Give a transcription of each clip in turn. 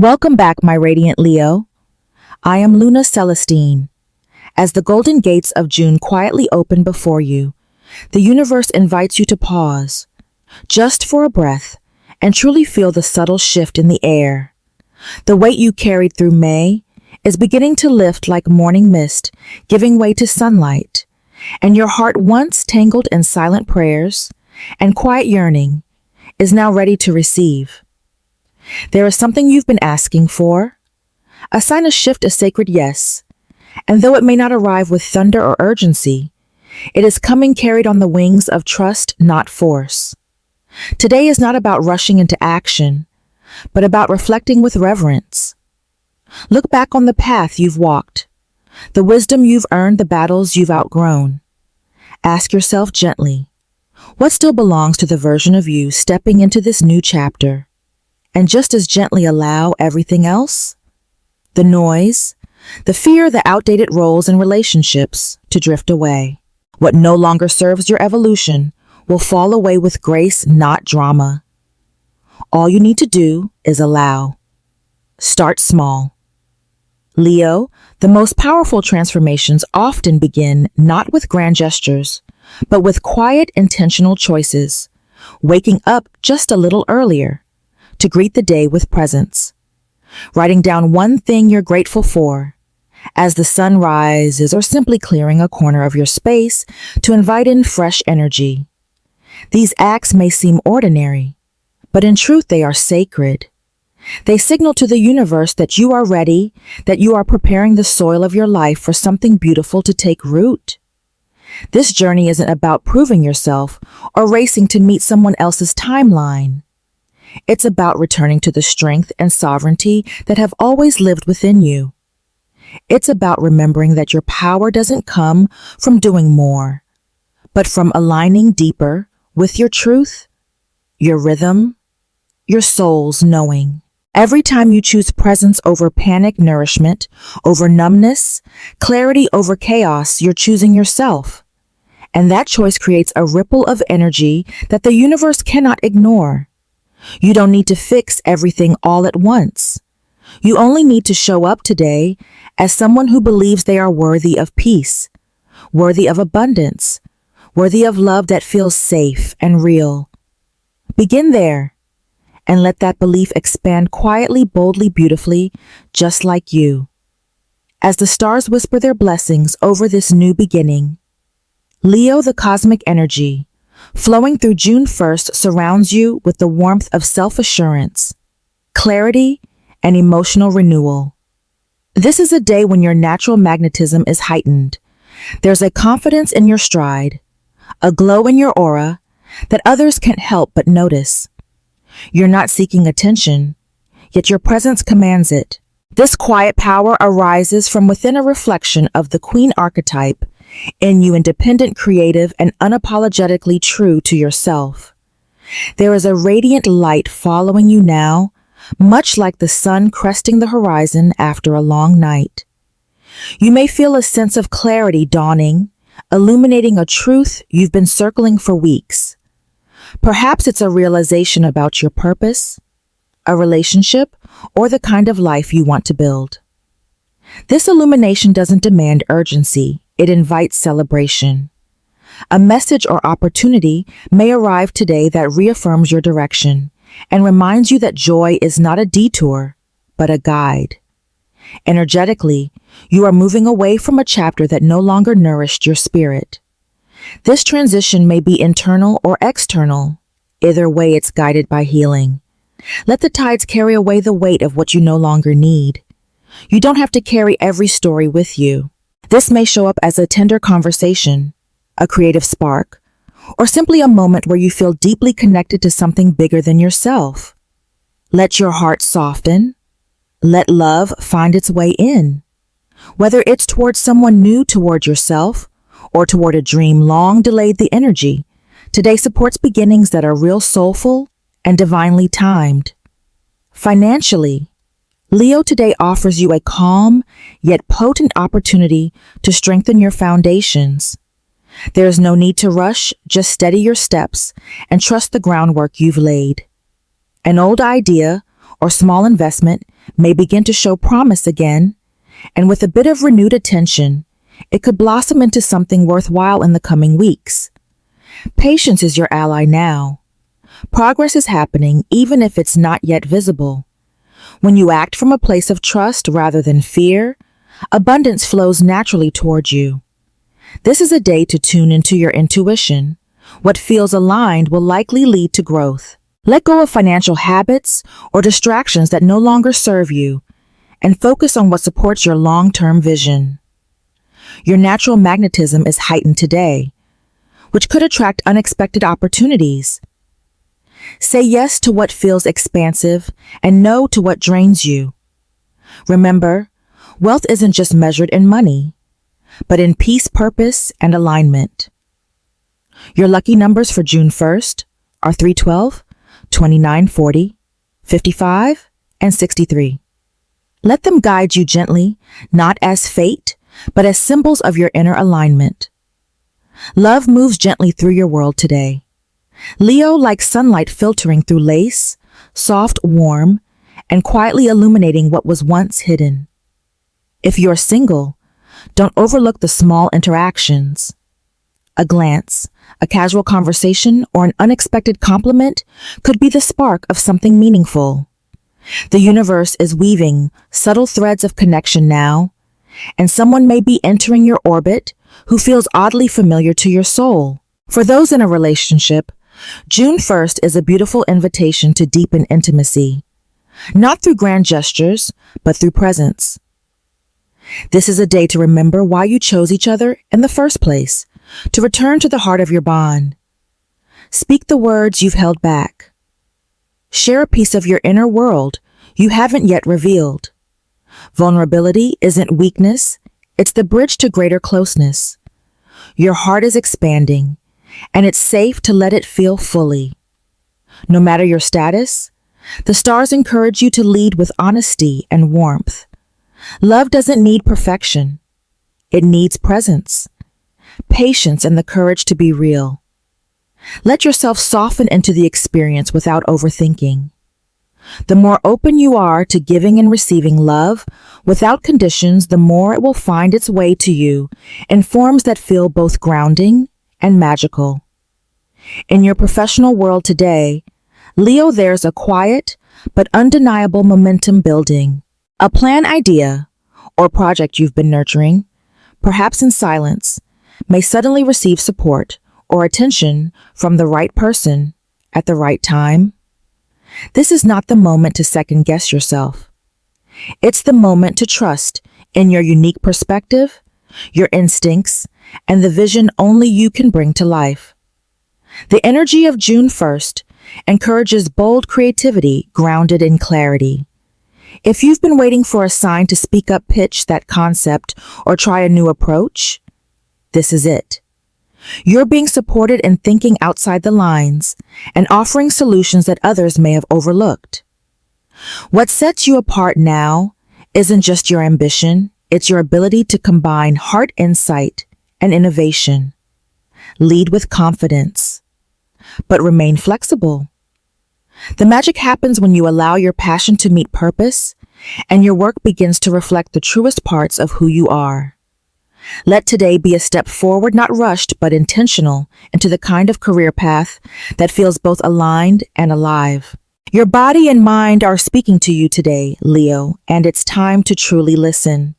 Welcome back, my radiant Leo. I am Luna Celestine. As the golden gates of June quietly open before you, the universe invites you to pause, just for a breath, and truly feel the subtle shift in the air. The weight you carried through May is beginning to lift like morning mist, giving way to sunlight, and your heart, once tangled in silent prayers and quiet yearning, is now ready to receive. There is something you've been asking for, a sign of shift, a sacred yes, and though it may not arrive with thunder or urgency, it is coming carried on the wings of trust, not force. Today is not about rushing into action, but about reflecting with reverence. Look back on the path you've walked, the wisdom you've earned, the battles you've outgrown. Ask yourself gently, what still belongs to the version of you stepping into this new chapter? And just as gently allow everything else, the noise, the fear, the outdated roles and relationships, to drift away. What no longer serves your evolution will fall away with grace, not drama. All you need to do is allow. Start small. Leo, the most powerful transformations often begin not with grand gestures, but with quiet, intentional choices, waking up just a little earlier to greet the day with presence, writing down one thing you're grateful for as the sun rises, or simply clearing a corner of your space to invite in fresh energy. These acts may seem ordinary, but in truth they are sacred. They signal to the universe that you are ready, that you are preparing the soil of your life for something beautiful to take root. This journey isn't about proving yourself or racing to meet someone else's timeline. It's about returning to the strength and sovereignty that have always lived within you. It's about remembering that your power doesn't come from doing more, but from aligning deeper with your truth, your rhythm, your soul's knowing. Every time you choose presence over panic, nourishment over numbness, clarity over chaos, you're choosing yourself. And that choice creates a ripple of energy that the universe cannot ignore. You don't need to fix everything all at once. You only need to show up today as someone who believes they are worthy of peace, worthy of abundance, worthy of love that feels safe and real. Begin there and let that belief expand quietly, boldly, beautifully, just like you. As the stars whisper their blessings over this new beginning, Leo, the cosmic energy, flowing through June 1st, surrounds you with the warmth of self-assurance, clarity, and emotional renewal. This is a day when your natural magnetism is heightened. There's a confidence in your stride, a glow in your aura that others can't help but notice. You're not seeking attention, yet your presence commands it. This quiet power arises from within, a reflection of the queen archetype in you, independent, creative, and unapologetically true to yourself. There is a radiant light following you now, much like the sun cresting the horizon after a long night. You may feel a sense of clarity dawning, illuminating a truth you've been circling for weeks. Perhaps it's a realization about your purpose, a relationship, or the kind of life you want to build. This illumination doesn't demand urgency. It invites celebration. A message or opportunity may arrive today that reaffirms your direction and reminds you that joy is not a detour, but a guide. Energetically, you are moving away from a chapter that no longer nourished your spirit. This transition may be internal or external. Either way, it's guided by healing. Let the tides carry away the weight of what you no longer need. You don't have to carry every story with you. This may show up as a tender conversation, a creative spark, or simply a moment where you feel deeply connected to something bigger than yourself. Let your heart soften. Let love find its way in. Whether it's towards someone new, toward yourself, or toward a dream long delayed, the energy today supports beginnings that are real, soulful, and divinely timed. Financially, Leo today offers you a calm yet potent opportunity to strengthen your foundations. There is no need to rush, just steady your steps and trust the groundwork you've laid. An old idea or small investment may begin to show promise again, and with a bit of renewed attention, it could blossom into something worthwhile in the coming weeks. Patience is your ally now. Progress is happening even if it's not yet visible. When you act from a place of trust rather than fear, abundance flows naturally toward you. This is a day to tune into your intuition. What feels aligned will likely lead to growth. Let go of financial habits or distractions that no longer serve you, and focus on what supports your long-term vision. Your natural magnetism is heightened today, which could attract unexpected opportunities. Say yes to what feels expansive and no to what drains you. Remember, wealth isn't just measured in money, but in peace, purpose, and alignment. Your lucky numbers for June 1st are 312, 2940, 55, and 63. Let them guide you gently, not as fate, but as symbols of your inner alignment. Love moves gently through your world today. Leo, like sunlight filtering through lace, soft, warm, and quietly illuminating what was once hidden. If you're single, don't overlook the small interactions. A glance, a casual conversation, or an unexpected compliment could be the spark of something meaningful. The universe is weaving subtle threads of connection now, and someone may be entering your orbit who feels oddly familiar to your soul. For those in a relationship, June 1st is a beautiful invitation to deepen intimacy, not through grand gestures, but through presence. This is a day to remember why you chose each other in the first place, to return to the heart of your bond. Speak the words you've held back. Share a piece of your inner world you haven't yet revealed. Vulnerability isn't weakness, it's the bridge to greater closeness. Your heart is expanding, and it's safe to let it feel fully. No matter your status, the stars encourage you to lead with honesty and warmth. Love doesn't need perfection. It needs presence, patience, and the courage to be real. Let yourself soften into the experience without overthinking. The more open you are to giving and receiving love without conditions, the more it will find its way to you in forms that feel both grounding and magical. In your professional world today, Leo, there's a quiet but undeniable momentum building. A plan, idea, or project you've been nurturing, perhaps in silence, may suddenly receive support or attention from the right person at the right time. This is not the moment to second-guess yourself. It's the moment to trust in your unique perspective, your instincts, and the vision only you can bring to life. The energy of June 1st encourages bold creativity grounded in clarity. If you've been waiting for a sign to speak up, pitch that concept, or try a new approach, this is it. You're being supported in thinking outside the lines and offering solutions that others may have overlooked. What sets you apart now isn't just your ambition, it's your ability to combine heart insight and innovation. Lead with confidence, but remain flexible. The magic happens when you allow your passion to meet purpose and your work begins to reflect the truest parts of who you are. Let today be a step forward, not rushed, but intentional, into the kind of career path that feels both aligned and alive. Your body and mind are speaking to you today, Leo, and it's time to truly listen.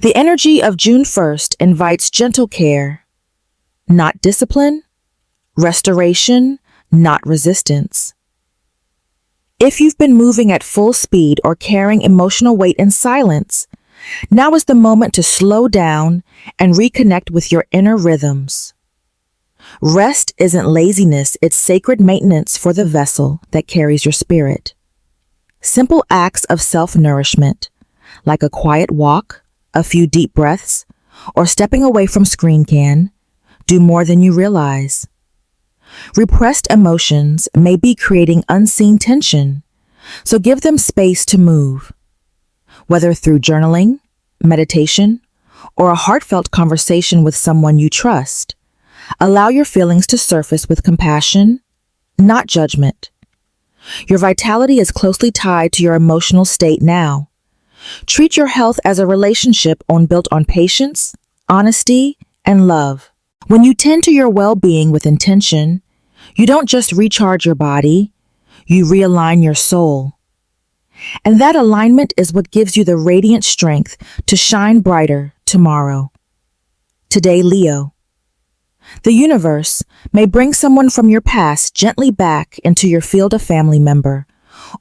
The energy of June 1st invites gentle care, not discipline, restoration, not resistance. If you've been moving at full speed or carrying emotional weight in silence, now is the moment to slow down and reconnect with your inner rhythms. Rest isn't laziness, it's sacred maintenance for the vessel that carries your spirit. Simple acts of self-nourishment, like a quiet walk, a few deep breaths, or stepping away from screen can do more than you realize. Repressed emotions may be creating unseen tension, so give them space to move. Whether through journaling, meditation, or a heartfelt conversation with someone you trust, allow your feelings to surface with compassion, not judgment. Your vitality is closely tied to your emotional state now. Treat your health as a relationship built on patience, honesty, and love. When you tend to your well-being with intention, you don't just recharge your body, you realign your soul. And that alignment is what gives you the radiant strength to shine brighter tomorrow. Today, Leo. The universe may bring someone from your past gently back into your field, a family member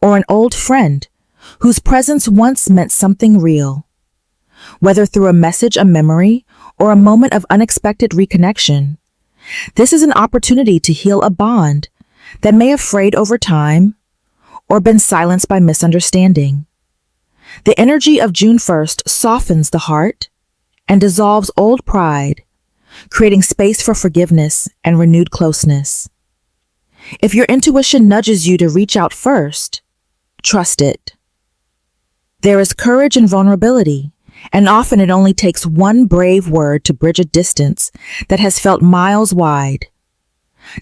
or an old friend whose presence once meant something real. Whether through a message, a memory, or a moment of unexpected reconnection, this is an opportunity to heal a bond that may have frayed over time or been silenced by misunderstanding. The energy of June 1st softens the heart and dissolves old pride, creating space for forgiveness and renewed closeness. If your intuition nudges you to reach out first, trust it. There is courage in vulnerability, and often it only takes one brave word to bridge a distance that has felt miles wide.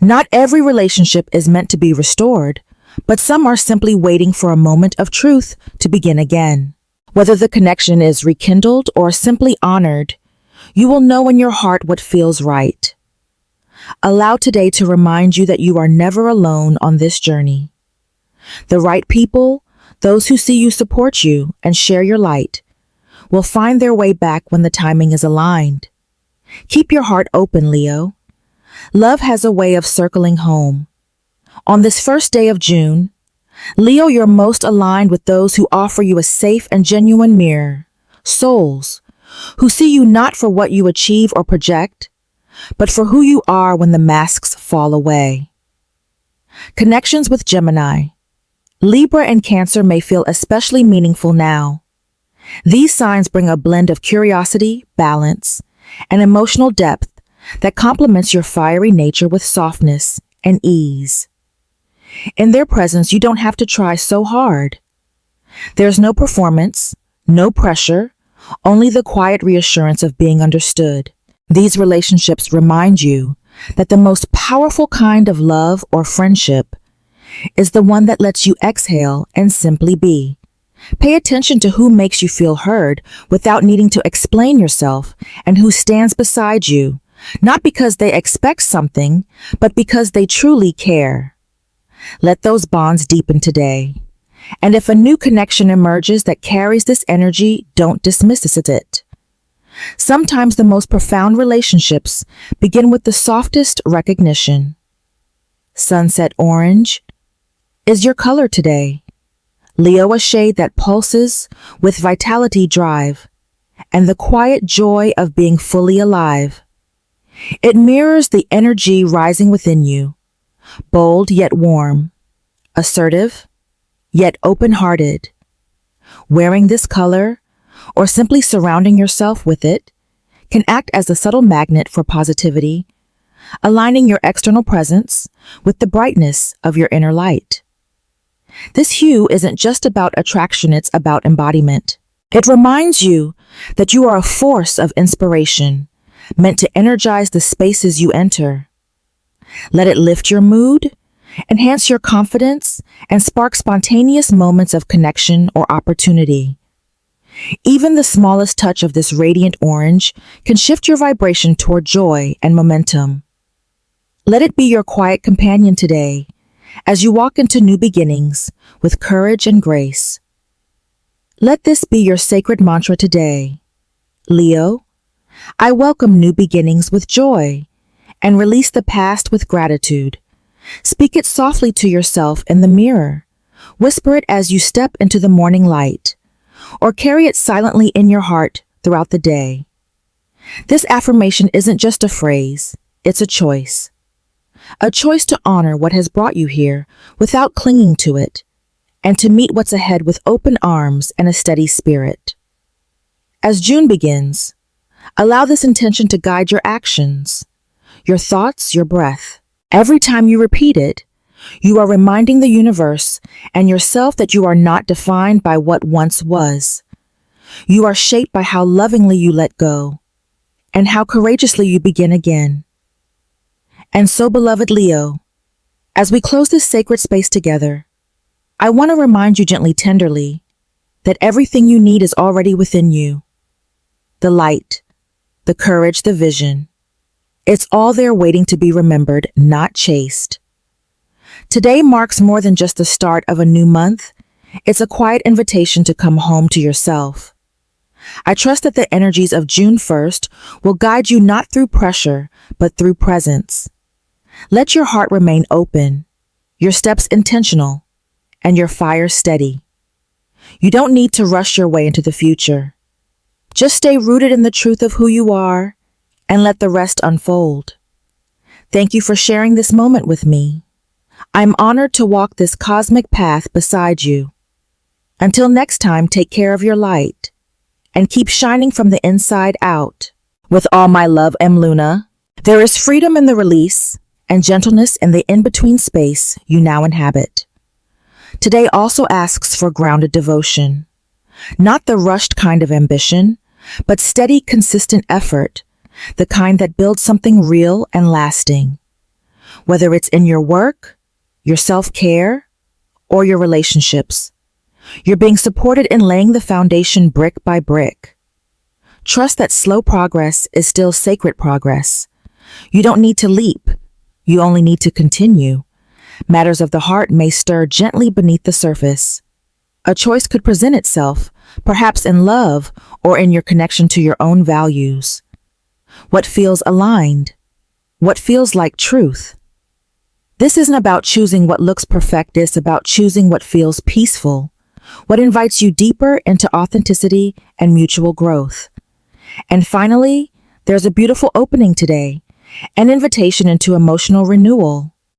Not every relationship is meant to be restored, but some are simply waiting for a moment of truth to begin again. Whether the connection is rekindled or simply honored, you will know in your heart what feels right. Allow today to remind you that you are never alone on this journey. The right people, those who see you, support you, and share your light, will find their way back when the timing is aligned. Keep your heart open, Leo. Love has a way of circling home. On this first day of June, Leo, you're most aligned with those who offer you a safe and genuine mirror, souls who see you not for what you achieve or project, but for who you are when the masks fall away. Connections with Gemini, Libra, and Cancer may feel especially meaningful now. These signs bring a blend of curiosity, balance, and emotional depth that complements your fiery nature with softness and ease. In their presence, you don't have to try so hard. There's no performance, no pressure, only the quiet reassurance of being understood. These relationships remind you that the most powerful kind of love or friendship is the one that lets you exhale and simply be. Pay attention to who makes you feel heard without needing to explain yourself, and who stands beside you, not because they expect something, but because they truly care. Let those bonds deepen today. And if a new connection emerges that carries this energy, don't dismiss it. Sometimes the most profound relationships begin with the softest recognition. Sunset orange is your color today. Leo, a shade that pulses with vitality, drive, and the quiet joy of being fully alive. It mirrors the energy rising within you. Bold yet warm, assertive yet open-hearted. Wearing this color, or simply surrounding yourself with it, can act as a subtle magnet for positivity, aligning your external presence with the brightness of your inner light. This hue isn't just about attraction, it's about embodiment. It reminds you that you are a force of inspiration, meant to energize the spaces you enter. Let it lift your mood, enhance your confidence, and spark spontaneous moments of connection or opportunity. Even the smallest touch of this radiant orange can shift your vibration toward joy and momentum. Let it be your quiet companion today as you walk into new beginnings with courage and grace. Let this be your sacred mantra today. Leo, I welcome new beginnings with joy and release the past with gratitude. Speak it softly to yourself in the mirror. Whisper it as you step into the morning light, or carry it silently in your heart throughout the day. This affirmation isn't just a phrase, it's a choice. A choice to honor what has brought you here without clinging to it, and to meet what's ahead with open arms and a steady spirit. As June begins, allow this intention to guide your actions, your thoughts, your breath. Every time you repeat it, you are reminding the universe and yourself that you are not defined by what once was. You are shaped by how lovingly you let go and how courageously you begin again. And so, beloved Leo, as we close this sacred space together, I want to remind you gently, tenderly, that everything you need is already within you. The light, the courage, the vision. It's all there waiting to be remembered, not chased. Today marks more than just the start of a new month. It's a quiet invitation to come home to yourself. I trust that the energies of June 1st will guide you not through pressure, but through presence. Let your heart remain open, your steps intentional, and your fire steady. You don't need to rush your way into the future. Just stay rooted in the truth of who you are and let the rest unfold. Thank you for sharing this moment with me. I'm honored to walk this cosmic path beside you. Until next time, take care of your light and keep shining from the inside out. With all my love, M. Luna, there is freedom in the release and gentleness in the in-between space you now inhabit. Today also asks for grounded devotion, not the rushed kind of ambition, but steady, consistent effort, the kind that builds something real and lasting. Whether it's in your work, your self-care, or your relationships, you're being supported in laying the foundation brick by brick. Trust that slow progress is still sacred progress. You don't need to leap. You only need to continue. Matters of the heart may stir gently beneath the surface. A choice could present itself, perhaps in love or in your connection to your own values. What feels aligned? What feels like truth? This isn't about choosing what looks perfect, it's about choosing what feels peaceful, what invites you deeper into authenticity and mutual growth. And finally, there's a beautiful opening today, an invitation into emotional renewal.